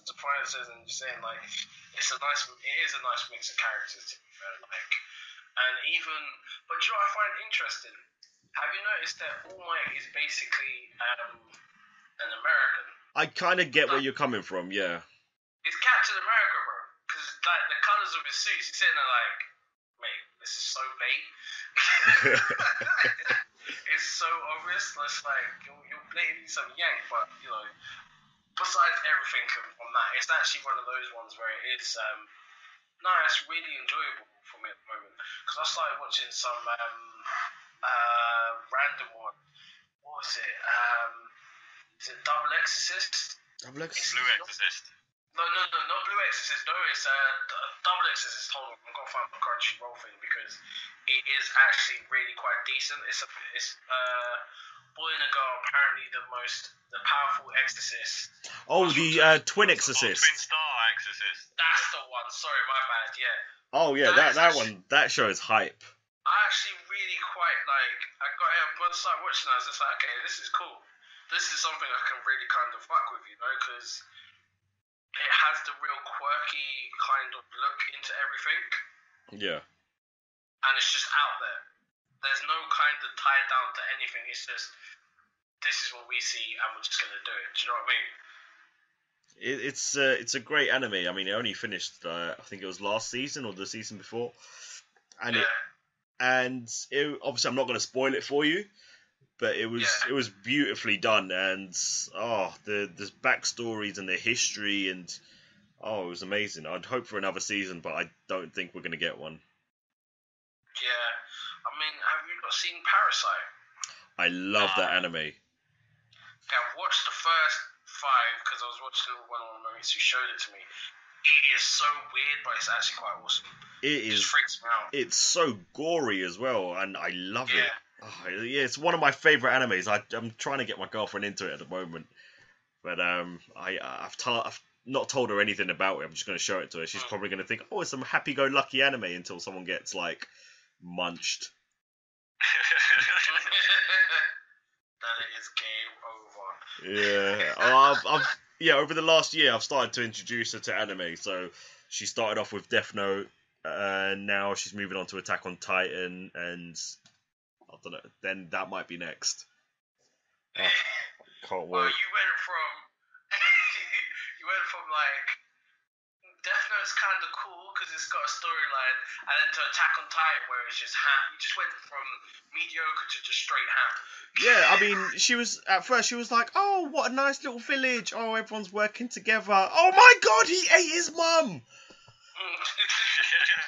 the point it says, and you're saying like it is a nice mix of characters, to be fair. Like, and even, but you know what I find interesting? Have you noticed that All Might is basically an American?
I kind of get where you're coming from. Yeah.
It's Captain America, bro. Because like the colours of his suits, he's sitting there like, mate, this is so bait. It's so obvious. It's like you're blatantly some yank, but you know, besides everything on that, it's actually one of those ones where it is. No, it's really enjoyable for me at the moment because I started watching some random one. What was it? Is it Double Exorcist?
Double Exorcist.
Blue Exorcist.
No, not Blue Exorcist. No, it's Double Exorcist. Hold on, I'm gonna find my Crunchyroll thing because it is actually really quite decent. It's boy and a girl. Apparently, the powerful exorcist.
Oh, the Twin
Oh,
Exorcist.
Twin Star Exorcist.
That's the one. Sorry, my bad. Yeah.
Oh yeah, that show is hype.
I actually really quite like. I got it once I started watching it. I was just like, okay, this is cool. This is something I can really kind of fuck with, you know, because it has the real quirky kind of look into everything,
Yeah.
and it's just out there. There's no kind of tie down to anything. It's just this is what we see, and we're just gonna do it. Do you know what I mean?
It's a great anime. I mean, it only finished. I think it was last season or the season before, and obviously I'm not going to spoil it for you, but it was beautifully done, and the backstories and the history, and it was amazing. I'd hope for another season, but I don't think we're going to get one.
Yeah, I mean, have you not seen Parasite?
I love that anime.
Okay, I've watched the first 5 because I was watching one of the movies who showed it to me. It is so weird, but it's actually quite awesome. It just freaks me out.
It's so gory as well, and I love it. It's one of my favorite animes. I'm trying to get my girlfriend into it at the moment, but I've not told her anything about it. I'm just going to show it to her. She's probably going to think, it's some happy-go-lucky anime until someone gets like munched.
Then it is game over.
Yeah. Over the last year, I've started to introduce her to anime. So she started off with Death Note, and now she's moving on to Attack on Titan, and I don't know. Then that might be next. Can't wait.
Well, you went from like Death Note's kind of cool because it's got a storyline, and then to Attack on Titan where it's just ham. You just went from mediocre to just straight ham.
Yeah, I mean, at first she was like, "Oh, what a nice little village! Oh, everyone's working together. Oh my God, he ate his mum!"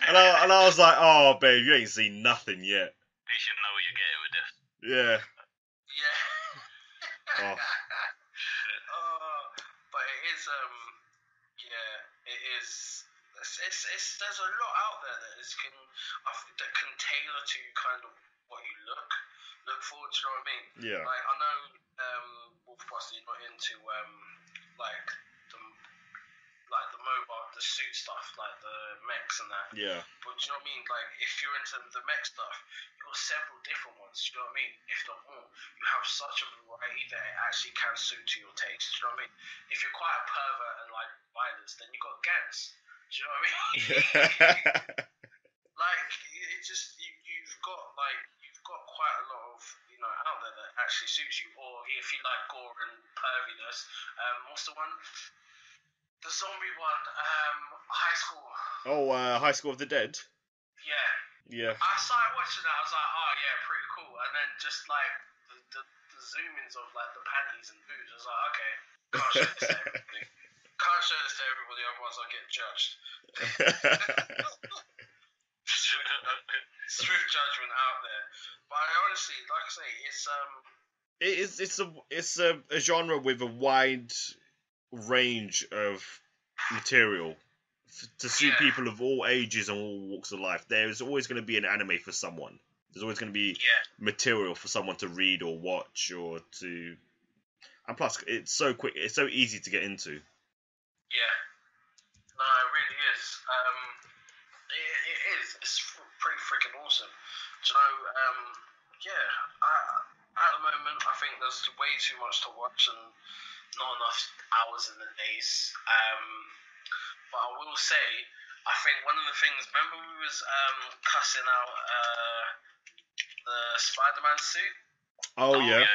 and I was like, "Oh, babe, you ain't seen nothing yet."
At least you know what you're getting with this.
Yeah.
Yeah. But it is it is. It's there's a lot out there that can tailor to kind of what you look forward to. You know what I mean?
Yeah.
Like I know Wolfbuster, you're not into the mobile, the suit stuff, like the mechs and that.
Yeah.
But do you know what I mean? Like if you're into the mech stuff, you've got several different ones. Do you know what I mean? If not more, you have such a variety that it actually can suit to your taste. Do you know what I mean? If you're quite a pervert and like violence, then you got Gans. Do you know what I mean? Like you've got quite a lot of out there that actually suits you. Or if you like gore and perviness, what's the one? The zombie one, High School.
Oh, High School of the Dead.
Yeah.
Yeah.
I started watching that. I was like, oh yeah, pretty cool. And then just like the zoom-ins of like the panties and boobs. I was like, okay, can't show this to everybody. Can't show this to everybody, otherwise I'll get judged. Swift judgment out there. But I honestly, like I say,
it's a genre with a wide range of material to suit people of all ages and all walks of life. There's always going to be an anime for someone. There's always going to be material for someone to read or watch or to. And plus, it's so quick. It's so easy to get into.
Yeah. No, it really is. It is. It's pretty freaking awesome. Do you know? At the moment, I think there's way too much to watch and not enough hours in the days. But I will say, I think one of the things. Remember, we was cussing out the Spider-Man suit.
Oh yeah.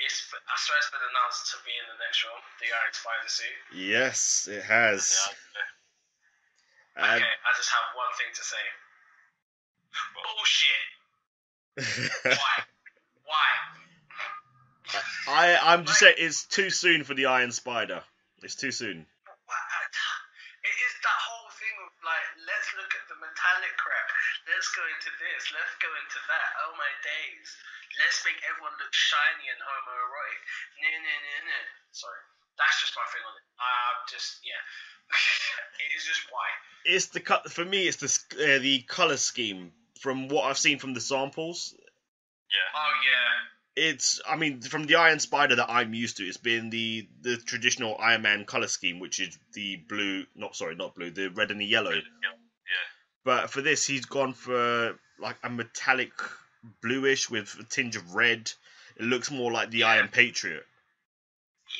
I swear it's been announced to be in the next film, the Iron Spider suit.
Yes, it has.
Okay, I just have one thing to say. Bullshit. Why?
I'm just saying it's too soon for the Iron Spider. It's too soon.
It is that whole thing of like, let's look at the metallic crap. Let's go into this. Let's go into that. Oh my days. Let's make everyone look shiny and homoerotic. No. Sorry. That's just my thing on it. It is just why.
It's the cut for me. It's the color scheme from what I've seen from the samples.
Yeah.
Oh yeah.
From the Iron Spider that I'm used to, it's been the traditional Iron Man color scheme, which is the blue, not blue, the red and the yellow.
Yeah.
But for this, he's gone for like a metallic bluish with a tinge of red. It looks more like the Iron Patriot.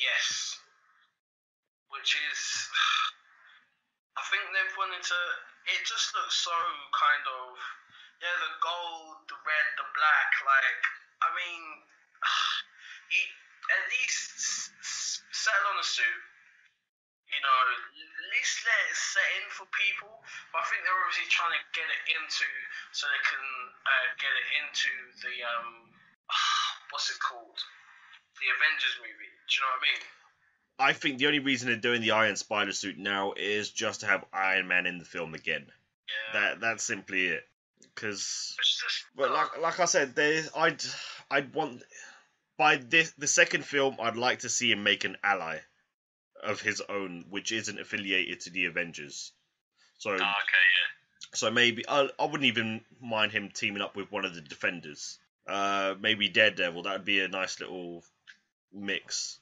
Yes. Which is, I think they've wanted to. It just looks so kind of, the gold, the red, the black. Like, I mean, at least settle on a suit. At least let it set in for people. But I think they're obviously trying to get it into, so they can get it into the what's it called? The Avengers movie. Do you know what I mean?
I think the only reason they're doing the Iron Spider suit now is just to have Iron Man in the film again.
Yeah.
That's simply it. Because,
but
like I said, I'd want by the second film, I'd like to see him make an ally of his own, which isn't affiliated to the Avengers. So, So maybe I wouldn't even mind him teaming up with one of the Defenders. Maybe Daredevil. That would be a nice little mix.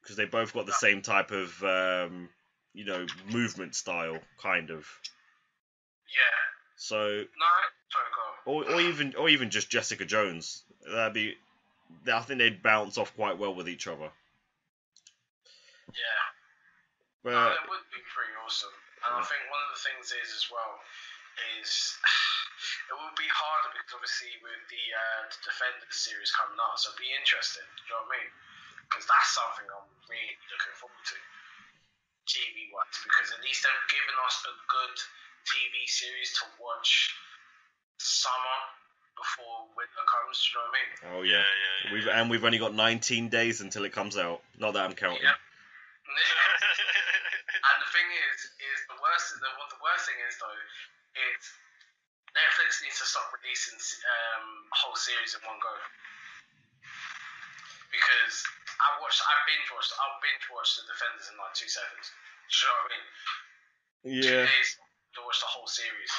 Because they both got the same type of, movement style, kind of.
Yeah.
So.
No, sorry, go on.
Or even just Jessica Jones. I think they'd bounce off quite well with each other.
Yeah.
But
it would be pretty awesome. And I think one of the things is as well is it will be harder because obviously with the Defenders series coming out, so it'll be interesting. You know what I mean? Because that's something I'm really looking forward to, TV-wise, because at least they've given us a good TV series to watch summer before winter comes. Do you know what I mean?
Oh yeah. We've only got 19 days until it comes out. Not that I'm counting.
Yep. And the thing is the worst thing is though, is Netflix needs to stop releasing whole series in one go. Because I'll binge watch the Defenders in like 2 seconds. Do you know what I mean?
Yeah.
2 days to watch the whole series.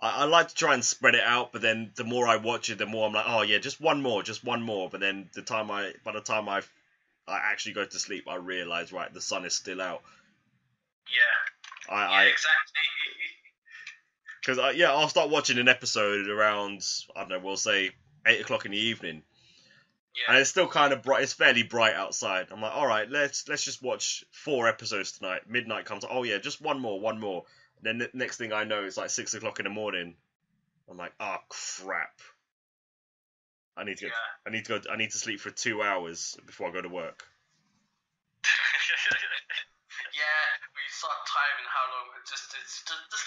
I like to try and spread it out, but then the more I watch it, the more I'm like, oh yeah, just one more. But then by the time I actually go to sleep, I realise, right, the sun is still out.
Yeah. Exactly.
Because I'll start watching an episode around, I don't know, we'll say 8 o'clock in the evening.
Yeah.
And it's still kind of bright. It's fairly bright outside. I'm like, all right, let's just watch 4 episodes tonight. Midnight comes. Oh yeah, just one more. Then the next thing I know, it's like 6 o'clock in the morning. I'm like, oh crap. I need to sleep for 2 hours before I go to work.
Yeah, we start timing how long, just to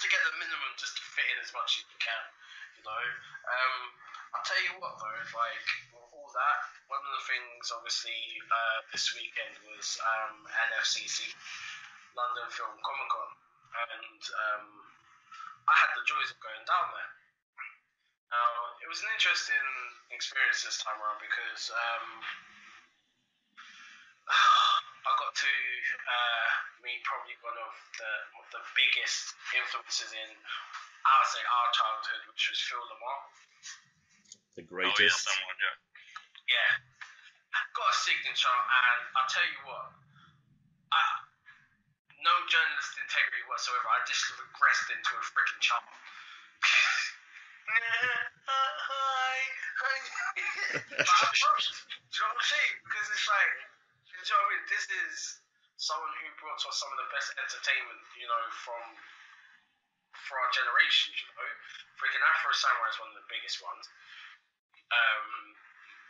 get the minimum, just to fit in as much as you can, you know. I'll tell you what though, like with all that, one of the things obviously this weekend was LFCC, London Film Comic Con, and I had the joys of going down there. It was an interesting experience this time around because I got to meet probably one of the biggest influences in, I would say, our childhood, which was Phil Lamar.
The greatest.
Oh, yeah,
Yeah. Got a signature, and I'll tell you what, no journalist integrity whatsoever. I just regressed into a freaking chump. Hi. But I froze. Do you know what I'm saying? Because it's like, do you know what I mean? This is someone who brought us some of the best entertainment, you know, for our generation, you know. Freaking Afro Samurai is one of the biggest ones.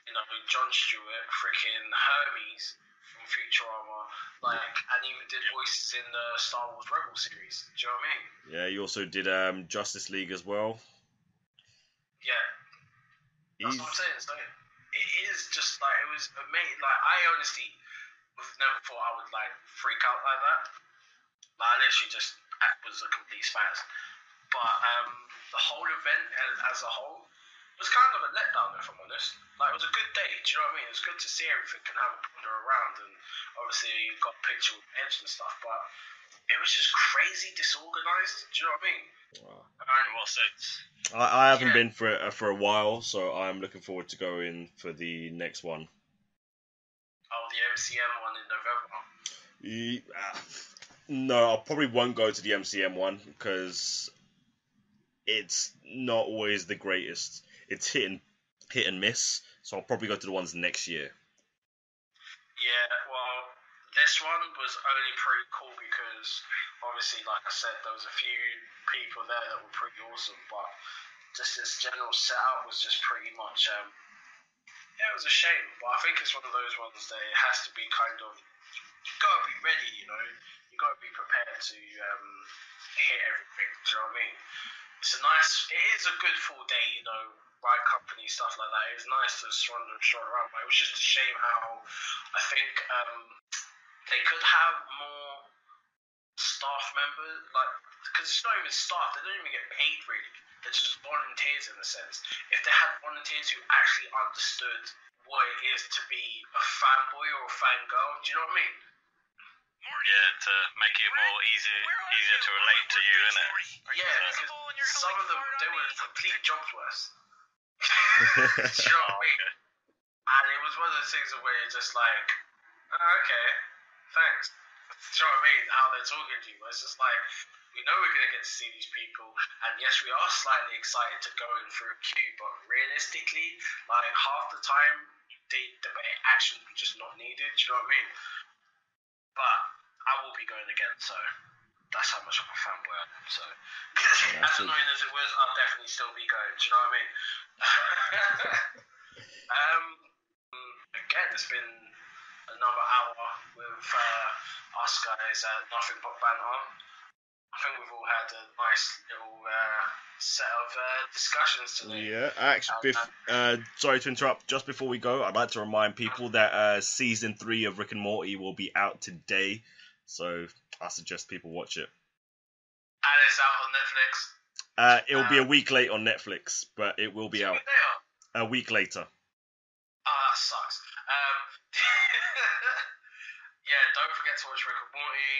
You know, Jon Stewart, freaking Hermes from Futurama, like, and even did voices in the Star Wars Rebel series. Do you know what I mean?
Yeah, you also did Justice League as well.
Yeah. That's what I'm saying. So it is just like, it was amazing. Like, I honestly never thought I would like freak out like that. Like, I literally just was a complete spaz. But the whole event as a whole was kind of a letdown, if I'm honest. Like, it was a good day, do you know what I mean? It was good to see everything and have a wander around, and obviously you got a picture with Edge and stuff, but it was just crazy disorganized, do you know what I mean?
Wow.
in what sense?
I haven't been for a while, so I'm looking forward to going for the next one.
Oh, the MCM one in November.
No, I probably won't go to the MCM one because it's not always the greatest. It's hit and miss, so I'll probably go to the ones next year.
Yeah, well, this one was only pretty cool because obviously, like I said, there was a few people there that were pretty awesome, but just this general setup was just pretty much, it was a shame, but I think it's one of those ones that it has to be kind of, you gotta be ready, you know, you gotta be prepared to hit everything, do you know what I mean? It is a good full day, you know, right company, stuff like that. It was nice to stroll around, but it was just a shame how I think they could have more staff members, like, because it's not even staff, they don't even get paid really. They're just volunteers in a sense. If they had volunteers who actually understood what it is to be a fanboy or a fangirl, do you know what I mean?
Yeah, to make it more easier to relate to you, innit?
Yeah, because some of them, they were complete jobs worse. Do you know what I mean? And it was one of those things where you're just like, oh, okay, thanks. Do you know what I mean? How they're talking to you. It's just like, we know we're going to get to see these people, and yes, we are slightly excited to go in through a queue, but realistically, like, half the time, the actions were just not needed. Do you know what I mean? But I will be going again, so that's how much of a fanboy I am. So, as annoying as it was, I'll definitely still be going. Do you know what I mean? Again, it's been another hour with us guys at Nothing But Banter. I think we've all had a nice little set of discussions today.
Yeah, actually, sorry to interrupt. Just before we go, I'd like to remind people that season 3 of Rick and Morty will be out today, so I suggest people watch it.
And it's out on Netflix.
It'll be a week late on Netflix, but it will be out a week later.
Oh, that sucks. Yeah, don't forget to watch Rick and Morty.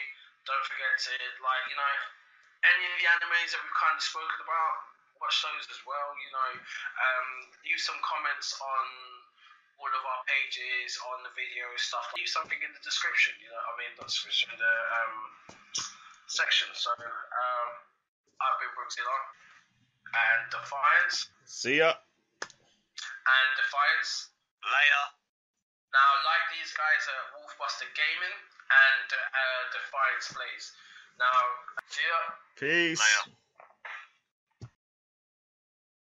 Don't forget to, like, you know, any of the animes that we've kind of spoken about, watch those as well, you know. Leave some comments on all of our pages, on the video stuff. Leave something in the description, you know, I mean, not description, the section. So, I've been Brookzilla, and Defiance.
See ya.
And Defiance.
Later.
Now, like these guys at Wolfbuster Gaming and Defiance Plays. Now, see ya.
Peace.
Later.